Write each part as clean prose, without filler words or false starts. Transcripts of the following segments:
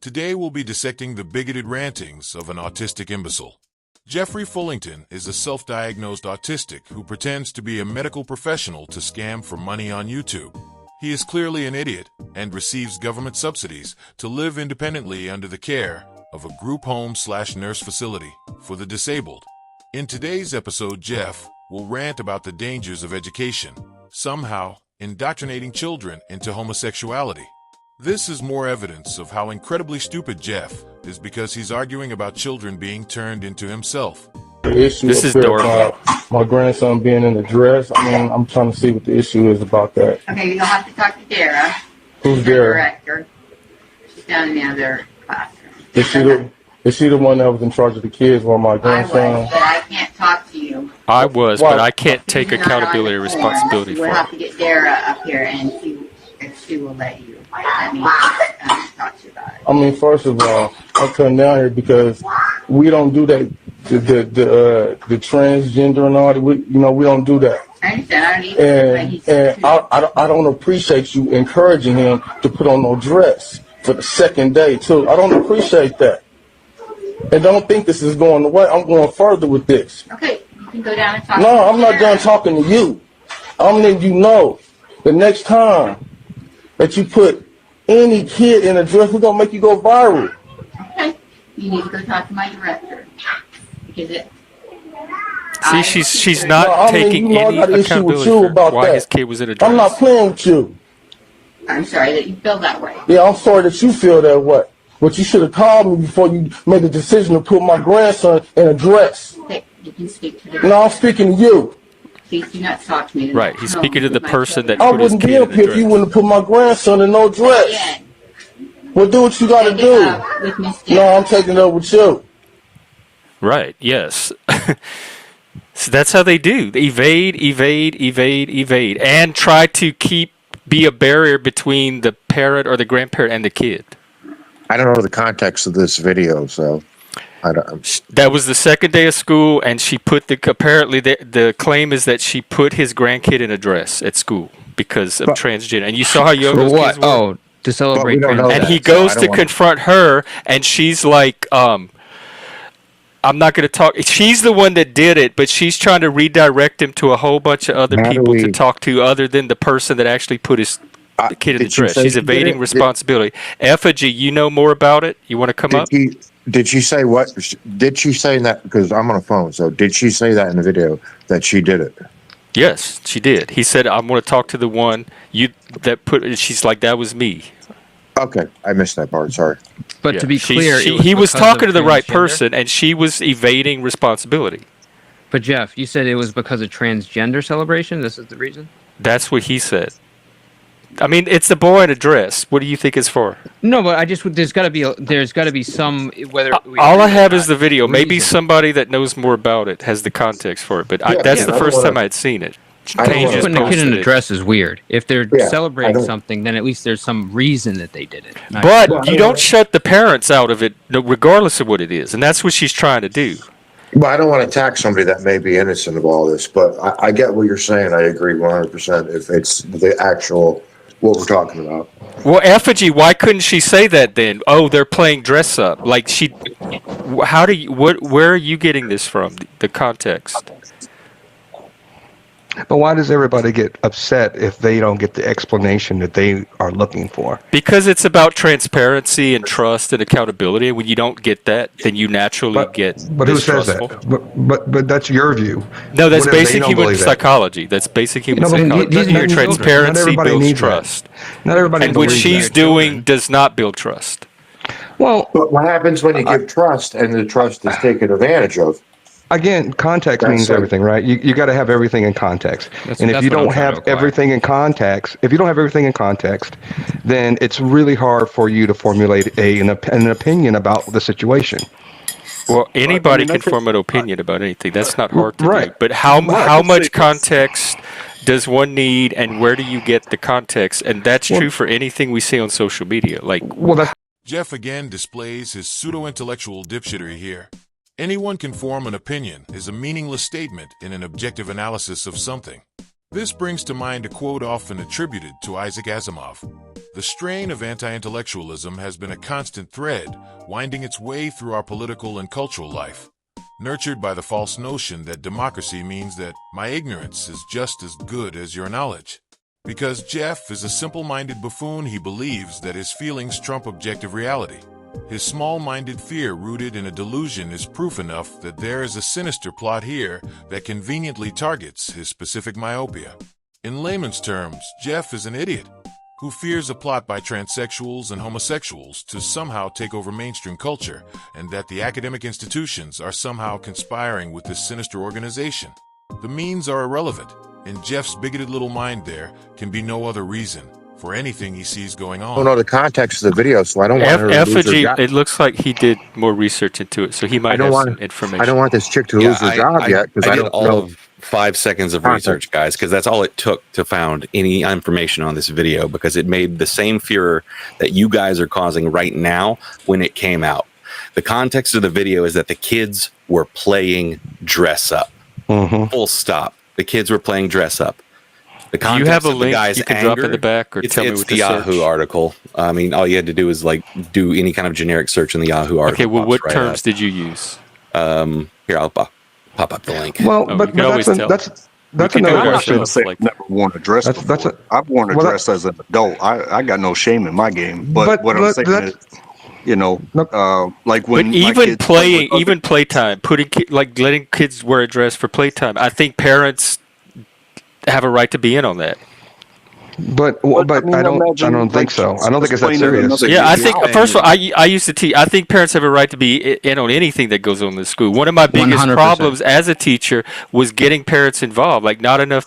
Today we'll be dissecting the bigoted rantings of an autistic imbecile. Jeffrey Fullington is a self-diagnosed autistic who pretends to be a medical professional to scam for money on YouTube. He is clearly an idiot and receives government subsidies to live independently under the care of a group home/nurse facility for the disabled. In today's episode, Jeff will rant about the dangers of education, somehow indoctrinating children into homosexuality. This is more evidence of how incredibly stupid Jeff is because he's arguing about children being turned into himself. This is Dora. My grandson being in the dress. I'm trying to see what the issue is about that. Okay, you'll have to talk to Dara. Who's She's the Dara? director. She's down in the other classroom. Is she the one that was in charge of the kids or my grandson? I was, but I can't talk to you. I was, Why? but I can't take You're not accountability on or the form. responsibility We'll for have it. to get Dara up here and see if she will let you. Let me talk to you about it. First of all, I'm coming down here because we don't do that. The transgender and all that. We don't do that. I understand. I don't either. And I don't appreciate you encouraging him to put on no dress for the second day too. I don't appreciate that. And don't think this is going away. I'm going further with this. Okay, you can go down and talk. No, to I'm not Dara. done talking to you. I'm letting you know the next time that you put any kid in a dress, we're gonna make you go viral. Okay, you need to go talk to my director because it. See, she's not No, taking I any got an issue with accountability you for about why that. his kid was in a dress. I'm not playing with you. I'm sorry that you feel that way. Yeah, I'm sorry that you feel that way. But you should have called me before you made the decision to put my grandson in a dress. Okay, you can speak to the. No, I'm speaking to you. Please do not talk to me. Right, he's speaking to the person that I put his wouldn't kid be in up a here if you dress. wouldn't put my grandson in no dress. Again, Well, do what you gotta take it do. up with Miss No, Dara. I'm taking it up with you. Right, yes. So that's how they do. They evade, and try to be a barrier between the parent or the grandparent and the kid. I don't know the context of this video, so I don't. That was the second day of school, and she put apparently the claim is that she put his grandkid in a dress at school because of transgender. And you saw how young For those what? kids were. Oh, to celebrate. we don't know trans- And that, he so goes I don't to wanna- confront her, and she's like, I'm not going to talk. She's the one that did it, but she's trying to redirect him to a whole bunch of other How do people to we- talk to other than the person that actually put his kid in the did you dress. say She's she did evading it? responsibility. Effigy, you know more about it? You want to come up? Did she say what? Did she say that? Because I'm on a phone. So did she say that in the video that she did it? Yes, she did. He said, I'm going to talk to the one that put it. She's like, that was me. Okay, I missed that part. Sorry. But Yeah. to be clear, he was because talking to of the right transgender? person, and she was evading responsibility. But Jeff, you said it was because of transgender celebration. This is the reason. That's what he said. I mean, it's the boy in a dress. What do you think it's for? No, but there's got to be some whether. All I have is the video. Maybe reason. somebody that knows more about it has the context for it. But Yeah, that's yeah, the I don't first wanna- time I'd seen it. I don't Paige wanna- just Putting a kid in posted a it. dress is weird. If they're Yeah, I celebrating don't- something, then at least there's some reason that they did it. But you don't shut the parents out of it, regardless of what it is, and that's what she's trying to do. Well, I don't want to attack somebody that may be innocent of all this, but I get what you're saying. I agree 100% if it's the actual what we're talking about. Well, Effigy, why couldn't she say that then? Oh, they're playing dress up. Like where are you getting this from? The context. But why does everybody get upset if they don't get the explanation that they are looking for? Because it's about transparency and trust and accountability. And when you don't get that, then you naturally get But who says distrustful. that? But that's your view. No, that's What if they basic don't human believe that? psychology. That's basic human No, but psychology. these Your are children. Not transparency everybody builds needs that. trust. Not everybody And what believes she's that. doing does not build trust. Well, But what happens when you give trust and the trust is taken advantage of? again, context That's means like- everything, right? You got to have everything in context. And if that's you what I'm don't trying to have acquire. everything in context, then it's really hard for you to formulate an opinion about the situation. Well, anybody can that's form an opinion about anything. That's not hard to do. Right. But how much context does one need, and where do you get the context? And that's true for anything we see on social media. Like, Well, that's Jeff again displays his pseudo-intellectual dipshittery here. Anyone can form an opinion is a meaningless statement in an objective analysis of something. This brings to mind a quote often attributed to Isaac Asimov. The strain of anti-intellectualism has been a constant thread, winding its way through our political and cultural life. Nurtured by the false notion that democracy means that my ignorance is just as good as your knowledge. Because Jeff is a simple-minded buffoon, he believes that his feelings trump objective reality. His small-minded fear rooted in a delusion is proof enough that there is a sinister plot here that conveniently targets his specific myopia. In layman's terms, Jeff is an idiot who fears a plot by transsexuals and homosexuals to somehow take over mainstream culture, and that the academic institutions are somehow conspiring with this sinister organization. The means are irrelevant. In Jeff's bigoted little mind there can be no other reason for anything he sees going on. I don't know the context of the video, so I don't want her to lose her Effigy, job. it looks like he did more research into it, so he might have some information. I don't want this chick to lose her job yet, because I did don't all know. of 5 seconds of research, guys, because that's all it took to found any information on this video, because it made the same furor that you guys are causing right now when it came out. The context of the video is that the kids were playing dress up. Full stop. The kids were playing dress up. The Do you have a link you can drop in the back, or tell me it's what the to Yahoo search? article. I mean, all you had to do is like do any kind of generic search in the Yahoo article. Okay, well, what Pops right terms up. did you use? Here, I'll pop up the link. Well, Oh, but, you can always tell. that's can go another to our question. shows, like- Never worn a dress That's- before. that's I've worn a well, dress as an adult. I got no shame in my game. But what I'm saying is, you know, like when But my even kids playing, play with even playtime, like letting kids wear a dress for playtime, I think parents have a right to be in on that. But I I don't think so. I don't think it's that playing in serious. another Yeah, I game. think first of all, I used to teach. I think parents have a right to be in on anything that goes on in the school. One of my biggest 100%. problems as a teacher was getting parents involved. Like not enough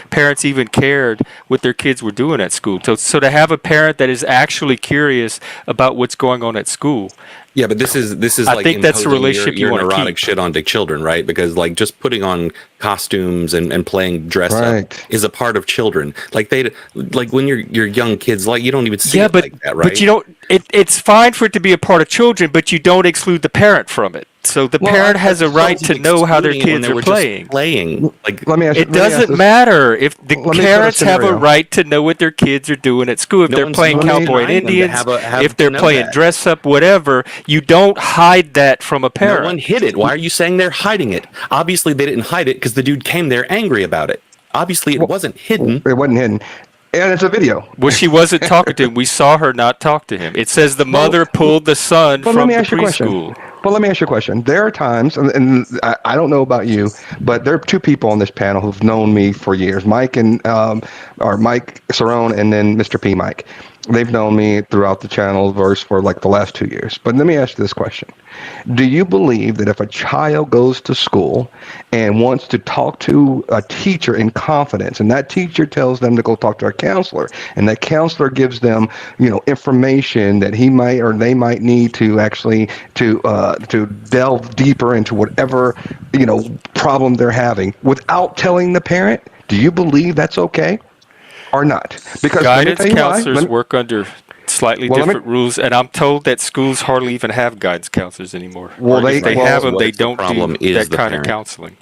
parents even cared what their kids were doing at school. So to have a parent that is actually curious about what's going on at school. Yeah, but this is I like think that's the imposing relationship your you wanna neurotic keep. shit onto children, right? Because like just putting on costumes and playing dress Right. up is a part of children. Like when you're young kids, like you don't even see it but like that, right? but you don't. It's fine for it to be a part of children, but you don't exclude the parent from it. So the parent has a right to know how their Excluding it when kids they are were just playing. playing. Like Let me ask you. It doesn't matter if the Let me put a parents have a scenario. right to know what their kids are doing at school. If No they're one's playing denying cowboy and them to Indians, have if they're to know playing that. dress up, whatever, you don't hide that from a No parent. one hid it. Why are you saying they're hiding it? Obviously, they didn't hide it because the dude came there angry about it. Obviously, it wasn't hidden. It wasn't hidden, and it's a video. Well, she wasn't talking to him. We saw her not talk to him. It says the mother pulled the son But from let me the ask you a question. preschool. But let me ask you a question. There are times, and I don't know about you, but there are two people on this panel who've known me for years, Mike or Mike Cerrone, and then Mr. P. Mike. They've known me throughout the channel verse for like the last 2 years. But let me ask you this question. Do you believe that if a child goes to school and wants to talk to a teacher in confidence, and that teacher tells them to go talk to a counselor, and that counselor gives them, information that he might or they might need to actually to delve deeper into whatever, problem they're having without telling the parent, do you believe that's okay? Or not? Because Guidance let me tell you why. counselors work under slightly Well, let me- different rules, and I'm told that schools hardly even have guidance counselors anymore. Well, Or if they- they well, have them, what they if the don't problem do is that the kind of parent? counseling.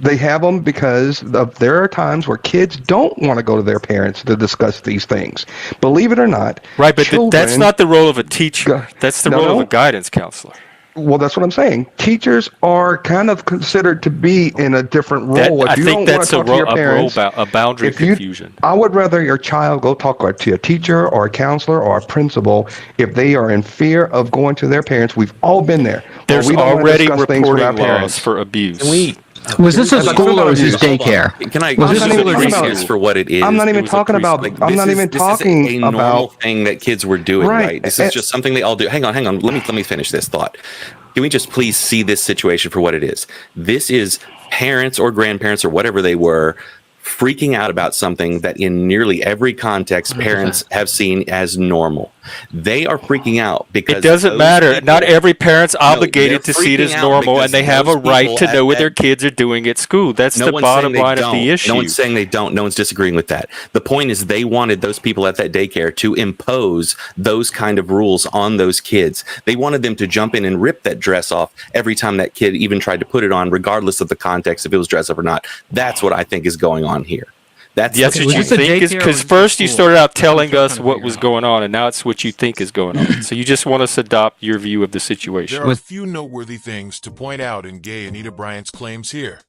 They have them because there are times where kids don't want to go to their parents to discuss these things. Believe it or not. Right, but that's children- not the role of a teacher. That's the No, role no. of a guidance counselor. Well, that's what I'm saying. Teachers are kind of considered to be in a different role. I If you think don't want that's to talk to your parents, a boundary if you- confusion. I would rather your child go talk to a teacher or a counselor or a principal if they are in fear of going to their parents. We've all been there. There's we don't wanna already discuss things with our reporting laws parents. for abuse. Was this a I'm not school or was talking this about daycare? Can I Was this just not even talking see about- this for what it is? I'm not It even was a talking about. preschool. I'm not even This talking is a normal about. thing that kids were doing, Right. right? This is just something they all do. Hang on. Let me finish this thought. Can we just please see this situation for what it is? This is parents or grandparents or whatever they were freaking out about something that in nearly every context parents have seen as normal. They are freaking out because It doesn't those matter. people- Not every parent's obligated they're to see it as freaking out normal, because and they have a those right people to know at what their that- kids are doing at school. That's No the one's bottom saying they line of don't. the issue. No one's saying they don't. No one's disagreeing with that. The point is they wanted those people at that daycare to impose those kind of rules on those kids. They wanted them to jump in and rip that dress off every time that kid even tried to put it on, regardless of the context, if it was dress up or not. That's what I think is going on here. That's That's Okay, what was you this a think is daycare or because was this first you school? started out I'm telling still us trying to what figure was out. going on, and now it's what you think is going on. So you just want us to adopt your view of the situation. There are a few noteworthy things to point out in gay Anita Bryant's claims here.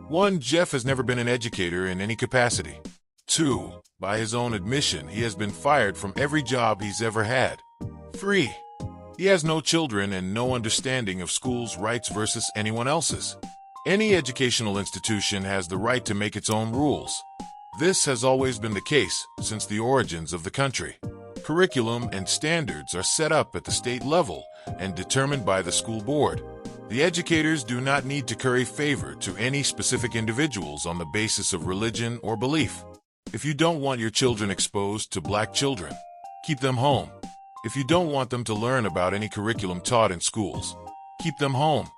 1. Jeff has never been an educator in any capacity. 2. By his own admission, he has been fired from every job he's ever had. 3. He has no children and no understanding of school's rights versus anyone else's. Any educational institution has the right to make its own rules. This has always been the case since the origins of the country. Curriculum and standards are set up at the state level and determined by the school board. The educators do not need to curry favor to any specific individuals on the basis of religion or belief. If you don't want your children exposed to black children, keep them home. If you don't want them to learn about any curriculum taught in schools, keep them home.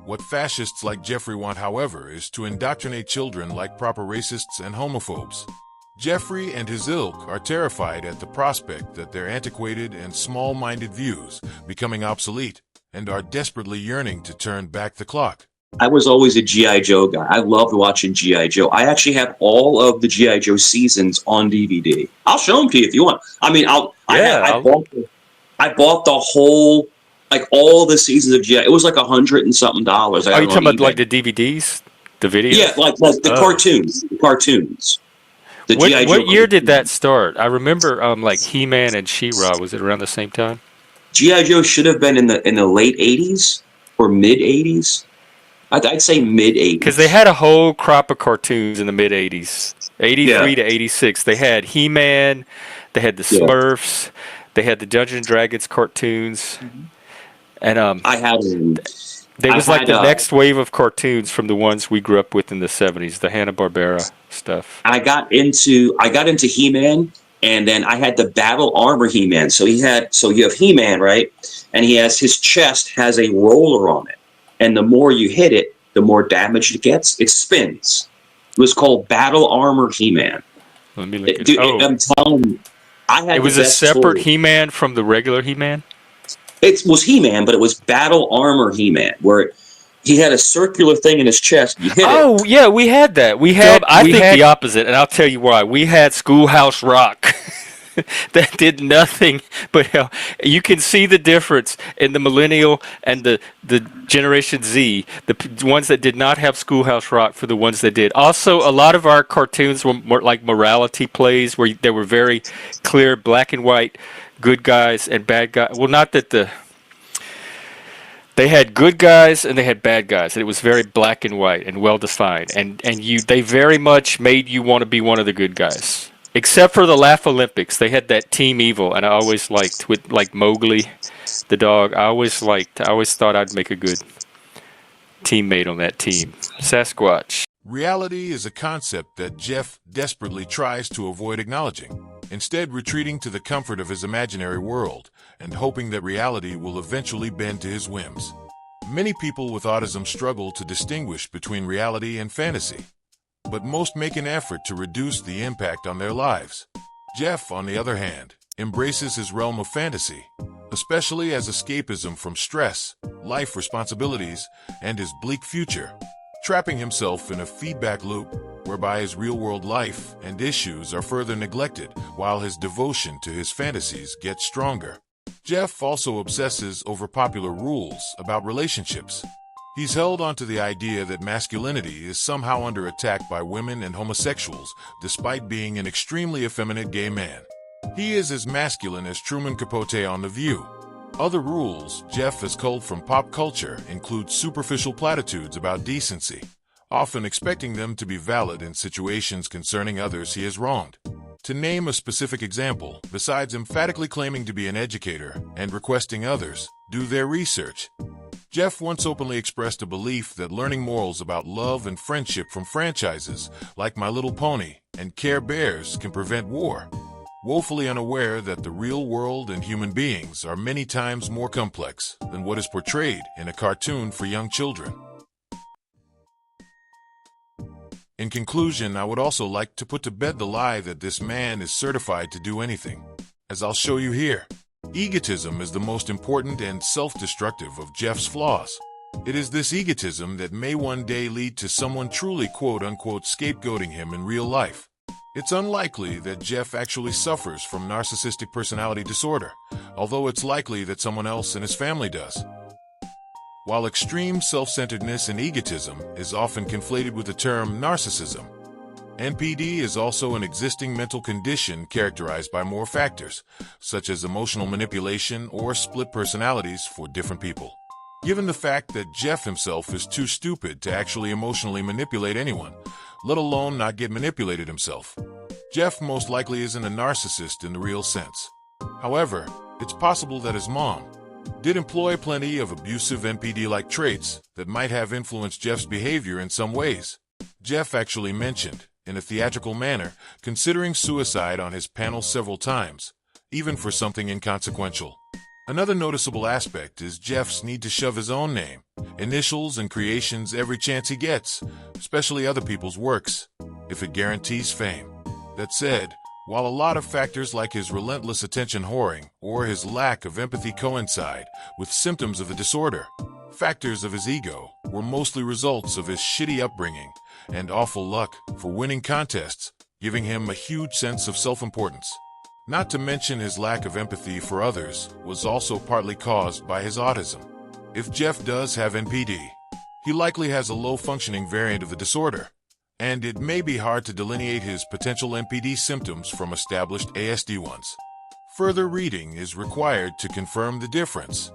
What fascists like Jeffrey want, however, is to indoctrinate children like proper racists and homophobes. Jeffrey and his ilk are terrified at the prospect that their antiquated and small-minded views becoming obsolete and are desperately yearning to turn back the clock. I was always a G.I. Joe guy. I loved watching G.I. Joe. I actually have all of the G.I. Joe seasons on DVD. I'll show them to you if you want. I mean, I bought the whole, like all the seasons of G.I. It was like $100 and something. Are you talking about like the DVDs, the videos? Yeah, like the cartoons. The cartoons. The G.I. Joe. What year did that start? I remember like He-Man and She-Ra. Was it around the same time? G.I. Joe should have been in the late 80s or mid 80s. I'd say mid 80s. Because they had a whole crop of cartoons in the mid 80s, 83 to 86. They had He-Man, they had the Smurfs, they had the Dungeons and Dragons cartoons, and I had. They was like the next wave of cartoons from the ones we grew up with in the 70s, the Hanna-Barbera stuff. I got into He-Man, and then I had the Battle Armor He-Man. So you have He-Man, right? And his chest has a roller on it. And the more you hit it, the more damage it gets. It spins. It was called Battle Armor He-Man. Let me look Dude, I'm telling you, I had. It was a separate He-Man from the regular He-Man? It was He-Man, but it was Battle Armor He-Man, where he had a circular thing in his chest. You hit it. Yeah, we had that. I think the opposite, and I'll tell you why. We had Schoolhouse Rock. That did nothing but you can see the difference in the millennial and the Generation Z, the ones that did not have Schoolhouse Rock for the ones that did. Also, a lot of our cartoons were more like morality plays where they were very clear, black and white, good guys and bad guys. Well, not that they had good guys and they had bad guys, and it was very black and white and well defined. And they very much made you want to be one of the good guys. Except for the Laugh Olympics, they had that Team Evil, and I always liked with like Mowgli, the dog. I always thought I'd make a good teammate on that team. Sasquatch. Reality is a concept that Jeff desperately tries to avoid acknowledging, instead retreating to the comfort of his imaginary world and hoping that reality will eventually bend to his whims. Many people with autism struggle to distinguish between reality and fantasy, but most make an effort to reduce the impact on their lives. Jeff, on the other hand, embraces his realm of fantasy, especially as escapism from stress, life responsibilities, and his bleak future, trapping himself in a feedback loop whereby his real-world life and issues are further neglected while his devotion to his fantasies gets stronger. Jeff also obsesses over popular rules about relationships. He's held onto the idea that masculinity is somehow under attack by women and homosexuals, despite being an extremely effeminate gay man. He is as masculine as Truman Capote on The View. Other rules Jeff has culled from pop culture include superficial platitudes about decency, often expecting them to be valid in situations concerning others he has wronged. To name a specific example, besides emphatically claiming to be an educator and requesting others do their research, Jeff once openly expressed a belief that learning morals about love and friendship from franchises like My Little Pony and Care Bears can prevent war, woefully unaware that the real world and human beings are many times more complex than what is portrayed in a cartoon for young children. In conclusion, I would also like to put to bed the lie that this man is certified to do anything, as I'll show you here. Egotism is the most important and self-destructive of Jeff's flaws. It is this egotism that may one day lead to someone truly quote-unquote scapegoating him in real life. It's unlikely that Jeff actually suffers from narcissistic personality disorder, although it's likely that someone else in his family does. While extreme self-centeredness and egotism is often conflated with the term narcissism, NPD is also an existing mental condition characterized by more factors, such as emotional manipulation or split personalities for different people. Given the fact that Jeff himself is too stupid to actually emotionally manipulate anyone, let alone not get manipulated himself, Jeff most likely isn't a narcissist in the real sense. However, it's possible that his mom did employ plenty of abusive NPD-like traits that might have influenced Jeff's behavior in some ways. Jeff actually mentioned, in a theatrical manner, considering suicide on his panel several times, even for something inconsequential. Another noticeable aspect is Jeff's need to shove his own name, initials, and creations every chance he gets, especially other people's works, if it guarantees fame. That said, while a lot of factors like his relentless attention whoring or his lack of empathy coincide with symptoms of the disorder, factors of his ego were mostly results of his shitty upbringing and awful luck for winning contests, giving him a huge sense of self-importance. Not to mention his lack of empathy for others was also partly caused by his autism. If Jeff does have NPD, he likely has a low-functioning variant of the disorder, and it may be hard to delineate his potential NPD symptoms from established ASD ones. Further reading is required to confirm the difference.